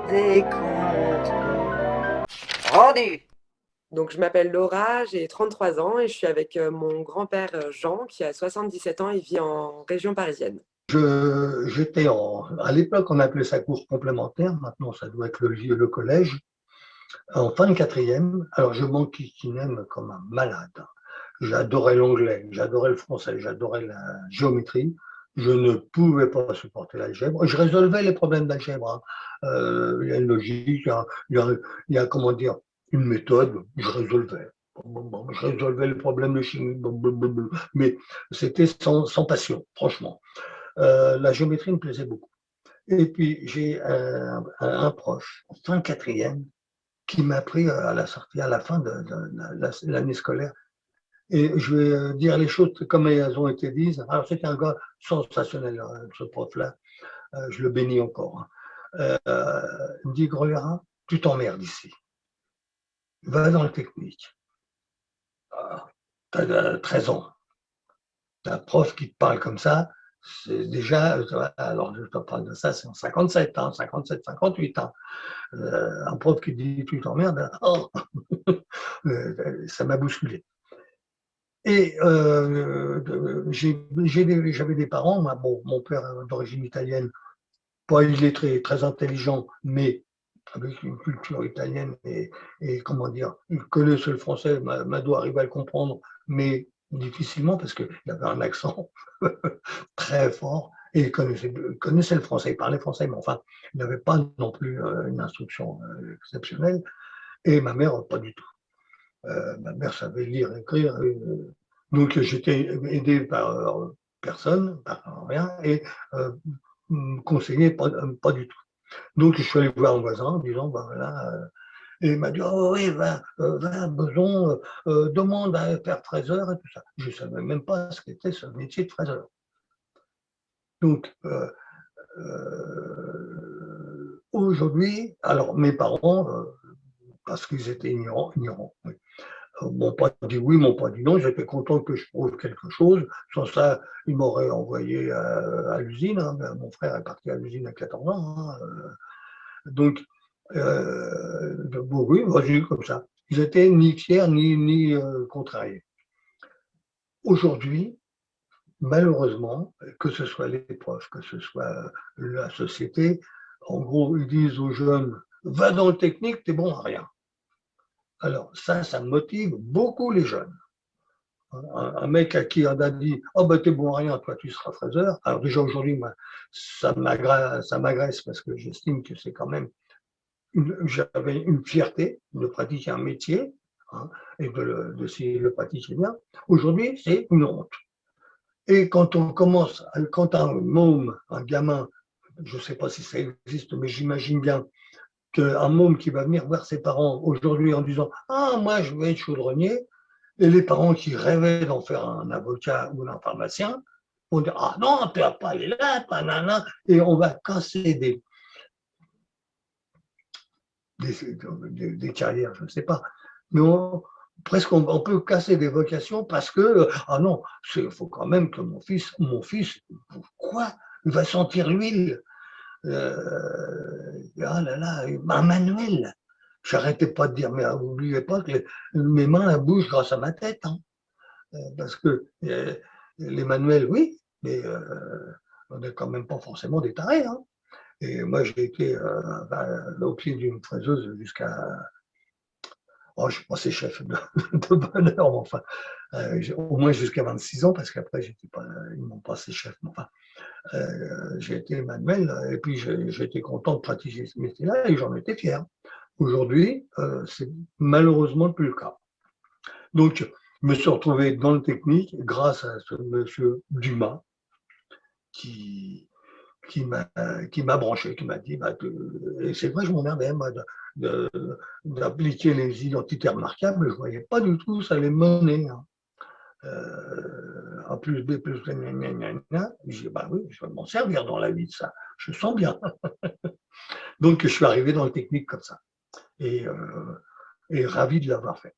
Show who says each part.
Speaker 1: Des comptes rendus.
Speaker 2: Donc, je m'appelle Laura, j'ai 33 ans et je suis avec mon grand-père Jean qui a 77 ans. Il vit en région parisienne.
Speaker 3: À l'époque, on appelait ça cours complémentaire. Maintenant, ça doit être le collège. En fin de quatrième, alors je m'enquiquinais comme un malade. J'adorais l'anglais, j'adorais le français, j'adorais la géométrie. Je ne pouvais pas supporter l'algèbre. Je résolvais les problèmes d'algèbre, hein. Il y a une logique, il y a, comment dire, une méthode. Je résolvais. Je résolvais les problèmes de chimie, mais c'était sans passion, franchement. La géométrie me plaisait beaucoup. Et puis, j'ai un proche, en fin de quatrième, qui m'a pris à la sortie, à la fin de l'année scolaire. Et je vais dire les choses comme elles ont été dites. Alors, c'était un gars sensationnel, ce prof-là. Je le bénis encore, hein. Il me dit, Grolera, tu t'emmerdes ici. Va dans le technique. Tu as 13 ans. Tu as un prof qui te parle comme ça. C'est déjà, alors je te parle de ça, c'est en 57, hein, 57, 58 ans. Un prof qui dit tu t'emmerdes, oh, ça m'a bousculé. Et j'avais des parents, bon, mon père d'origine italienne, pas illettré, très intelligent, mais avec une culture italienne et comment dire, il connaissait le français, Mado arrive à le comprendre, mais difficilement parce qu'il avait un accent très fort et il connaissait le français, il parlait français, mais enfin, il n'avait pas non plus une instruction exceptionnelle. Et ma mère, pas du tout. Ma mère savait lire, écrire. Donc j'étais aidé par personne, par rien, et conseillé pas du tout. Donc je suis allé voir un voisin en disant, ben voilà, et il m'a dit, oh oui, va, Beson, demande à faire fraiseur et tout ça. Je ne savais même pas ce qu'était ce métier de fraiseur. Donc aujourd'hui, alors mes parents, parce qu'ils étaient ignorants, oui, m'ont pas dit oui, m'ont pas dit non. J'étais content que je prouve quelque chose. Sans ça, ils m'auraient envoyé à l'usine, hein. Mon frère est parti à l'usine à 14 ans, hein. Donc, bon, oui, vas-y, comme ça. Ils étaient ni fiers ni contrariés. Aujourd'hui, malheureusement, que ce soit les profs, que ce soit la société, en gros, ils disent aux jeunes, va dans le technique, t'es bon à rien. Alors ça motive beaucoup les jeunes. Un mec à qui on a dit oh ben t'es bon à rien, toi tu seras fraiseur. Alors déjà aujourd'hui, moi, ça m'agresse parce que j'estime que c'est quand même j'avais une fierté de pratiquer un métier, hein, et de le pratiquer bien. Aujourd'hui, c'est une honte. Et quand un môme, un gamin, je ne sais pas si ça existe, mais j'imagine bien qu'un môme qui va venir voir ses parents aujourd'hui en disant ah moi je vais être chaudronnier, et les parents qui rêvaient d'en faire un avocat ou un pharmacien vont dire ah non, tu n'as pas aller là, panana, et on va casser des carrières, je ne sais pas. Mais presque on peut casser des vocations parce que ah non, il faut quand même que mon fils, quoi, il va sentir l'huile. Ah là là, un manuel. J'arrêtais pas de dire, mais n'oubliez pas que mes mains elles bougent grâce à ma tête, hein. Parce que les manuels, oui, mais on n'est quand même pas forcément des tarés, hein. Et moi, j'ai été au pied d'une fraiseuse jusqu'à. Oh, je suis passé chef de bonne heure, mais enfin, au moins jusqu'à 26 ans, parce qu'après, ils m'ont passé chef. Mais enfin, j'ai été manuel, et puis j'ai été content de pratiquer ce métier-là, et j'en étais fier. Aujourd'hui, c'est malheureusement plus le cas. Donc, je me suis retrouvé dans le technique grâce à ce monsieur Dumas qui, qui m'a branché, qui m'a dit, et c'est vrai, je m'emmerdais, moi, d'appliquer les identités remarquables, je ne voyais pas du tout ça les mener, hein. A plus B plus gna, gna, gna, gna. Je dis, bah oui, je vais m'en servir dans la vie de ça, je sens bien. Donc, je suis arrivé dans le technique comme ça, et, et ravi de l'avoir fait.